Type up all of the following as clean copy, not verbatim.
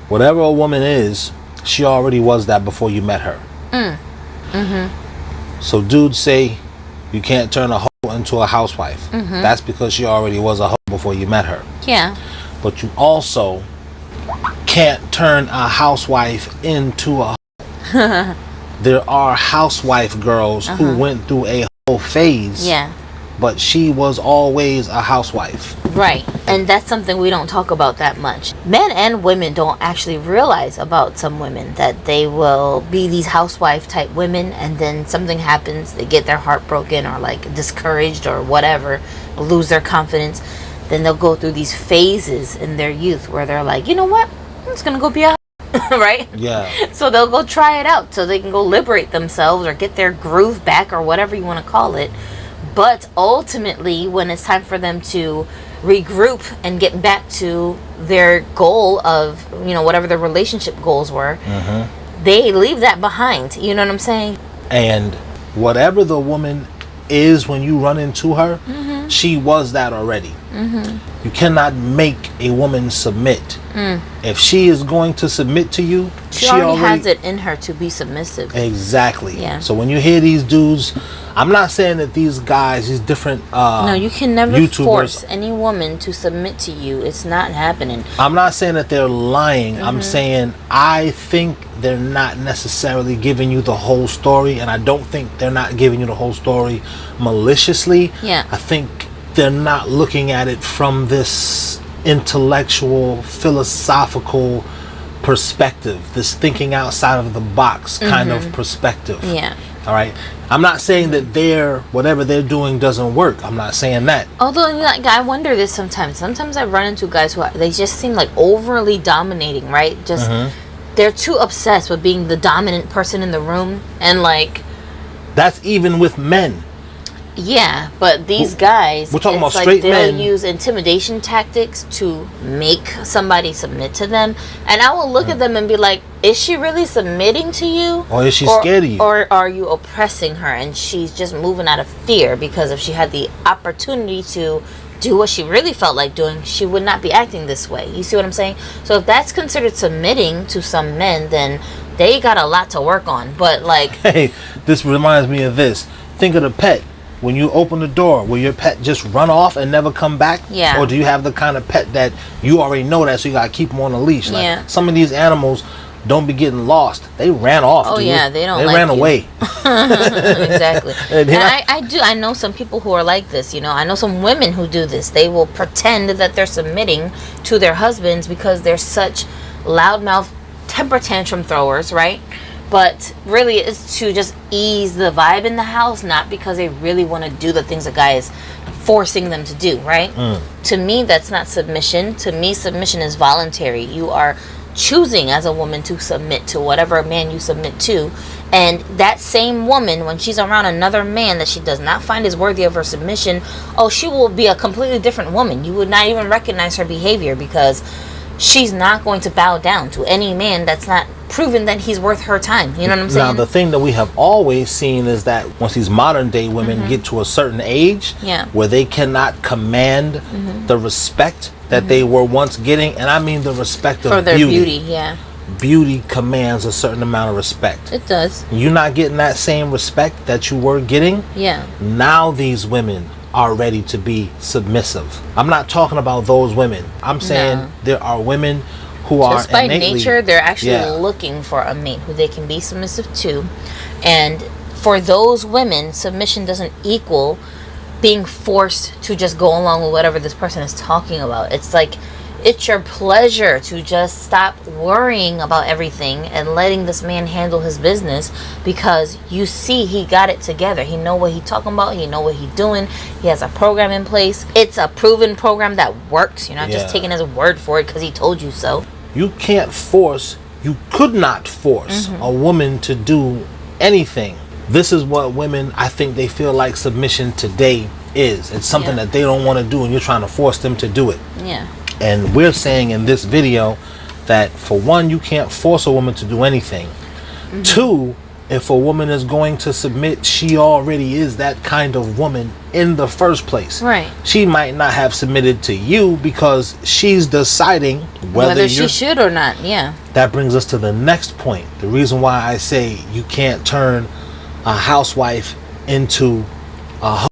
Whatever a woman is, she already was that before you met her. So dudes say you can't turn a hoe into a housewife. That's because she already was a hoe before you met her. Yeah. But you also can't turn a housewife into a hoe. There are housewife girls who went through a hoe phase. Yeah. But she was always a housewife. Right. And that's something we don't talk about that much. Men and women don't actually realize about some women that they will be these housewife type women, and then something happens, they get their heart broken or like discouraged or whatever, lose their confidence. Then they'll go through these phases in their youth where they're like, you know what? I'm just going to go be a right? Yeah. So they'll go try it out so they can go liberate themselves or get their groove back or whatever you want to call it. But ultimately, when it's time for them to regroup and get back to their goal of, you know, whatever their relationship goals were, they leave that behind. You know what I'm saying? And whatever the woman is when you run into her, she was that already. You cannot make a woman submit. If she is going to submit to you, she already has it in her to be submissive. Exactly. Yeah. So when you hear these dudes, I'm not saying that these guys, these different no, you can never YouTubers, force any woman to submit to you. It's not happening. I'm not saying that they're lying. I'm saying I think they're not necessarily giving you the whole story, and I don't think they're not giving you the whole story maliciously. Yeah. I think they're not looking at it from this intellectual, philosophical perspective, this thinking outside of the box kind of perspective. Yeah. All right. I'm not saying that whatever they're doing doesn't work. I'm not saying that. Although, like, I wonder this sometimes. Sometimes I run into guys they just seem like overly dominating, right? Just they're too obsessed with being the dominant person in the room, and like that's even with men. Yeah, but these guys, we're talking about like straight they'll men. use intimidation tactics to make somebody submit to them, and I will look at them and be like, is she really submitting to you, or is she scared of you, or are you oppressing her and she's just moving out of fear? Because if she had the opportunity to do what she really felt like doing, she would not be acting this way. You see what I'm saying? So if that's considered submitting to some men, then they got a lot to work on. But like, hey, this reminds me of this. Think of the pet. When you open the door, will your pet just run off and never come back? Yeah. Or do you have the kind of pet that you already know that, so you gotta keep them on a leash? Like, yeah. Some of these animals don't be getting lost. They ran off. Oh, dude. yeah, they don't. They like ran you. away. Exactly. And I know some people who are like this. You know, I know some women who do this. They will pretend that they're submitting to their husbands because they're such loudmouth temper tantrum throwers, right? But really it's to just ease the vibe in the house, not because they really want to do the things a guy is forcing them to do, right? To me, that's not submission. To me, submission is voluntary. You are choosing as a woman to submit to whatever man you submit to, and that same woman, when she's around another man that she does not find is worthy of her submission, she will be a completely different woman. You would not even recognize her behavior, because she's not going to bow down to any man that's not proven that he's worth her time. You know what I'm saying? Now, the thing that we have always seen is that once these modern day women get to a certain age, where they cannot command the respect that they were once getting, and I mean the respect of for their beauty. Beauty commands a certain amount of respect. It does. You're not getting that same respect that you were getting. Now these women are ready to be submissive. I'm not talking about those women. I'm saying there are women who are just by innately, nature, they're actually looking for a mate who they can be submissive to. And for those women, submission doesn't equal being forced to just go along with whatever this person is talking about. It's like, it's your pleasure to just stop worrying about everything and letting this man handle his business, because you see he got it together. He know what he talking about. He know what he doing. He has a program in place. It's a proven program that works. You're not just taking his word for it because he told you so. You could not force a woman to do anything. This is what women, I think they feel like submission today is. It's something that they don't want to do, and you're trying to force them to do it. And we're saying in this video that, for one, you can't force a woman to do anything. 2, if a woman is going to submit, she already is that kind of woman in the first place. Right. She might not have submitted to you because she's deciding whether she should or not. Yeah. That brings us to the next point. The reason why I say you can't turn a housewife into a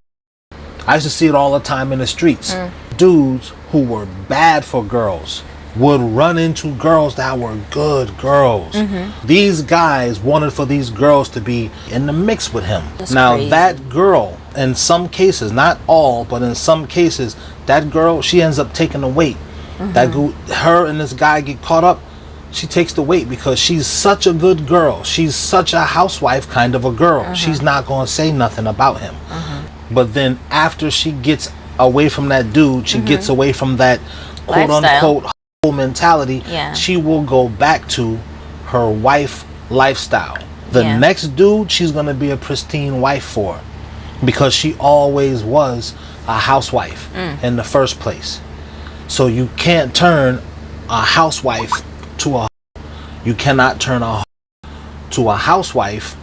I used to see it all the time in the streets. Dudes who were bad for girls would run into girls that were good girls. These guys wanted for these girls to be in the mix with him. That's now crazy. That girl, in some cases, not all, but in some cases, that girl, she ends up taking the weight. Her and this guy get caught up. She takes the weight because she's such a good girl. She's such a housewife kind of a girl. She's not going to say nothing about him. But then after she gets away from that dude, she gets away from that quote unquote mentality, she will go back to her wife lifestyle. The next dude, she's going to be a pristine wife for, because she always was a housewife in the first place. So you can't turn a housewife to a you cannot turn a to a housewife,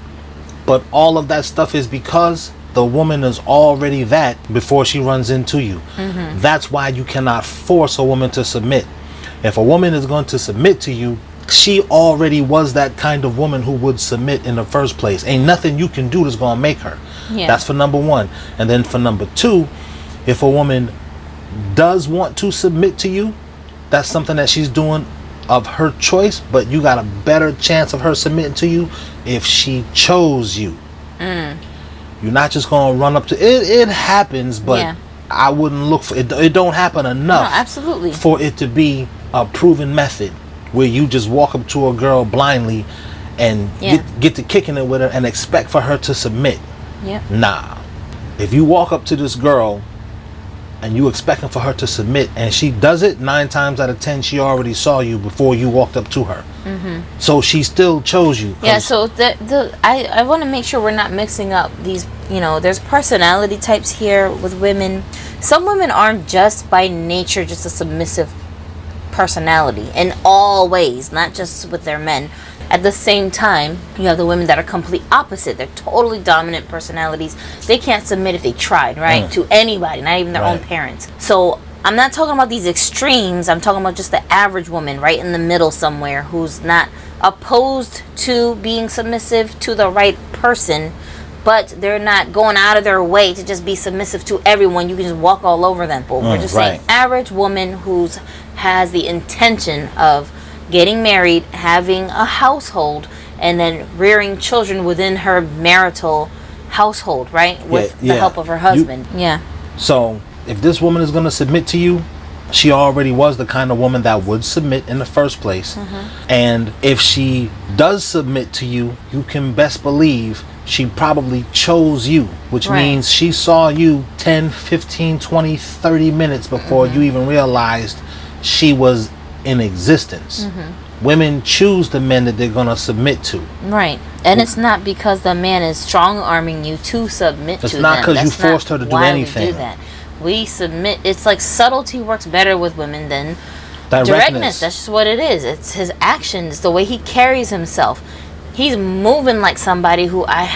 but all of that stuff is because the woman is already that before she runs into you. That's why you cannot force a woman to submit. If a woman is going to submit to you, she already was that kind of woman who would submit in the first place. Ain't nothing you can do that's going to make her. That's for number one. And then for number two, if a woman does want to submit to you, that's something that she's doing of her choice, but you got a better chance of her submitting to you if she chose you. You're not just going to run up to it. It happens, but I wouldn't look for it. It don't happen enough. No, absolutely. For it to be a proven method where you just walk up to a girl blindly and get to kicking it with her and expect for her to submit. Nah. If you walk up to this girl and you expecting for her to submit and she does it, 9 times out of 10 she already saw you before you walked up to her. So she still chose you. So I want to make sure we're not mixing up these, there's personality types here with women. Some women aren't just by nature just a submissive personality in all ways, not just with their men. At the same time, you have the women that are complete opposite. They're totally dominant personalities. They can't submit if they tried, right? To anybody, not even their own parents. So I'm not talking about these extremes. I'm talking about just the average woman right in the middle somewhere who's not opposed to being submissive to the right person, but they're not going out of their way to just be submissive to everyone. You can just walk all over them. But we're just saying average woman who's has the intention of getting married, having a household, and then rearing children within her marital household, right? With the help of her husband. So if this woman is going to submit to you, she already was the kind of woman that would submit in the first place. And if she does submit to you, you can best believe she probably chose you, which means she saw you 10, 15, 20, 30 minutes before you even realized she was in existence. Women choose the men that they're going to submit to. Right. And it's not because the man is strong-arming you to submit to them. It's not because you forced her to do anything. We do that. We submit. It's like subtlety works better with women than directness. That's just what it is. It's his actions, the way he carries himself. He's moving like somebody who I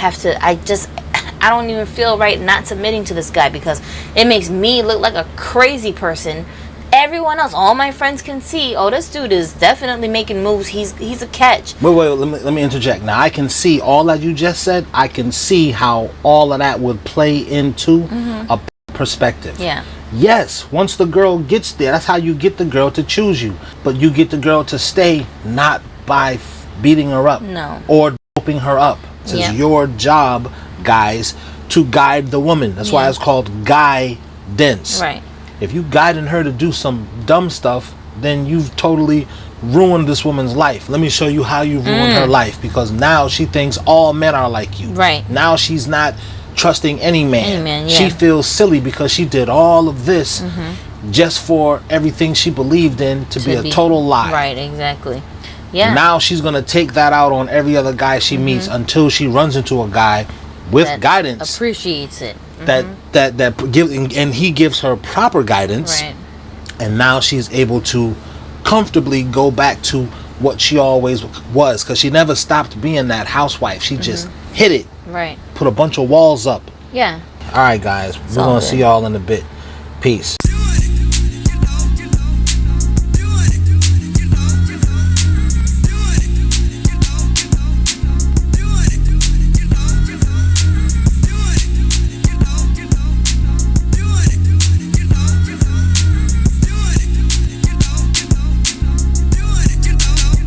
don't even feel right not submitting to this guy because it makes me look like a crazy person. Everyone else, all my friends can see, this dude is definitely making moves. He's a catch. Wait, let me interject. Now, I can see all that you just said. I can see how all of that would play into a perspective. Yes, once the girl gets there, that's how you get the girl to choose you. But you get the girl to stay not by beating her up or doping her up. It's your job, guys, to guide the woman. That's why it's called guidance. Right. If you guiding her to do some dumb stuff, then you've totally ruined this woman's life. Let me show you how you ruined her life, because now she thinks all men are like you. Right. Now she's not trusting any man. She feels silly because she did all of this just for everything she believed in to be a total lie. Right, exactly. Yeah. Now she's going to take that out on every other guy she meets until she runs into a guy with that guidance, appreciates it, that gives, and he gives her proper guidance, right. And now she's able to comfortably go back to what she always was, because she never stopped being that housewife. She just hit it. Right. Put a bunch of walls up. Yeah. All right, guys. We're going to see y'all in a bit. Peace.